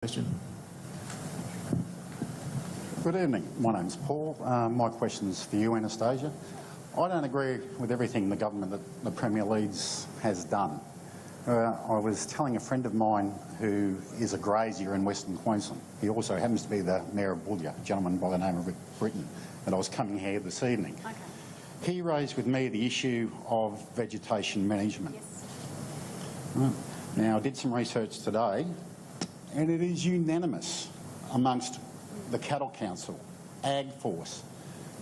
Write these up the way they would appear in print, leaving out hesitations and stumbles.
Question. Good evening. My name's Paul. My question's for you, Anastasia. I don't agree with everything the government that the Premier leads has done. I was telling a friend of mine who is a grazier in Western Queensland. He also happens to be the Mayor of Boulia, a gentleman by the name of Rick Britton, and I was coming here this evening. Okay. He raised with me the issue of vegetation management. Yes. Now, I did some research today, and it is unanimous amongst the Cattle Council, Ag Force,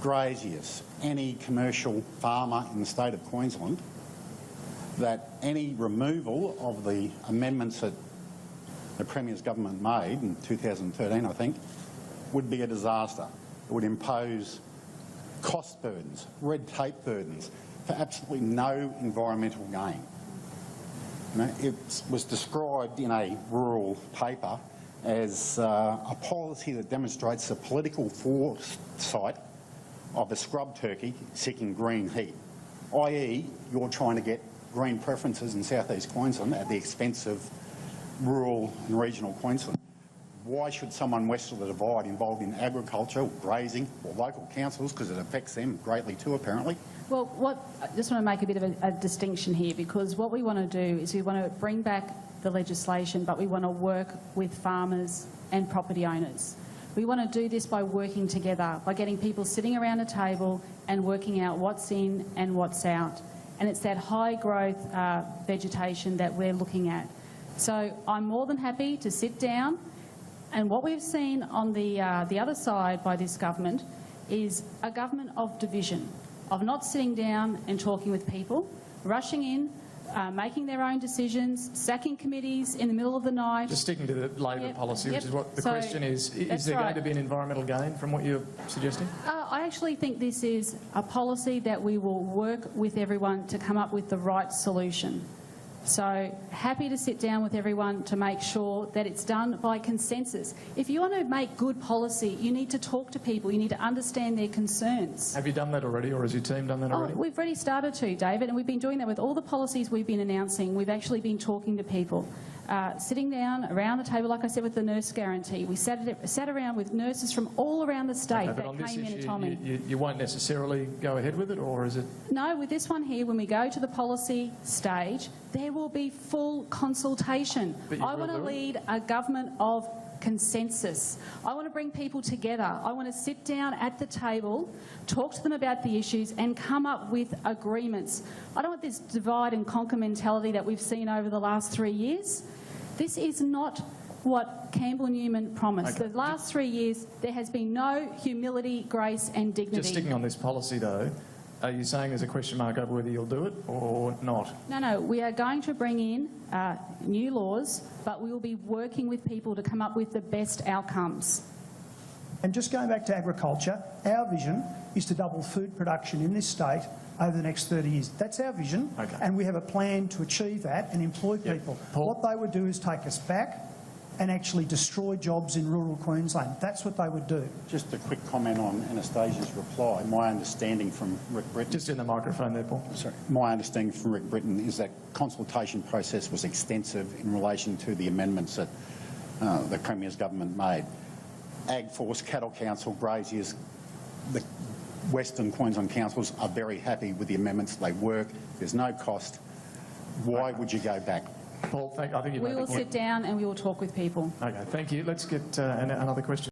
graziers, any commercial farmer in the state of Queensland, that any removal of the amendments that the Premier's government made in 2013, I think, would be a disaster. It would impose cost burdens, red tape burdens, for absolutely no environmental gain. You know, it was described in a rural paper as a policy that demonstrates the political foresight of a scrub turkey seeking green heat, i.e. you're trying to get green preferences in southeast Queensland at the expense of rural and regional Queensland. Why should someone west of the Divide involved in agriculture, or grazing, or local councils, because it affects them greatly too apparently? Well, I just want to make a bit of a distinction here, because what we want to do is we want to bring back the legislation, but we want to work with farmers and property owners. We want to do this by working together, by getting people sitting around a table and working out what's in and what's out. And it's that high growth vegetation that we're looking at. So I'm more than happy to sit down, and what we've seen on the other side by this government is a government of division, of not sitting down and talking with people, rushing in, making their own decisions, sacking committees in the middle of the night. Just sticking to the Labor policy, which is what the question is. Is there going to be an environmental gain from what you're suggesting? I actually think this is a policy that we will work with everyone to come up with the right solution. So happy to sit down with everyone to make sure that it's done by consensus. If you want to make good policy, you need to talk to people, you need to understand their concerns. Have you done that already, or has your team done that already? We've already started to, David, and we've been doing that with all the policies we've been announcing. We've actually been talking to people. Sitting down around the table, like I said, with the nurse guarantee. We sat around with nurses from all around the state that came in and told me. You won't necessarily go ahead with it, or is it? No, with this one here, when we go to the policy stage, there will be full consultation. I want to lead a government of consensus. I want to bring people together. I want to sit down at the table, talk to them about the issues and come up with agreements. I don't want this divide and conquer mentality that we've seen over the last 3 years. This is not what Campbell Newman promised. Okay. The last 3 years, there has been no humility, grace and dignity. Just sticking on this policy, though, are you saying there's a question mark over whether you'll do it or not? No, we are going to bring in new laws, but we will be working with people to come up with the best outcomes. And just going back to agriculture, our vision is to double food production in this state over the next 30 years. That's our vision, okay. And we have a plan to achieve that and employ people. Paul? What they would do is take us back and actually destroy jobs in rural Queensland. That's what they would do. Just a quick comment on Anastasia's reply. My understanding from Rick Britton... Just in the microphone there, Paul. Sorry. My understanding from Rick Britton is that consultation process was extensive in relation to the amendments that the Premier's government made. Ag Force, Cattle Council, graziers, the Western Queensland councils are very happy with the amendments. They work. There's no cost. Why would you go back? Paul, I think you We will sit down and we will talk with people. Okay, thank you. Let's get another question.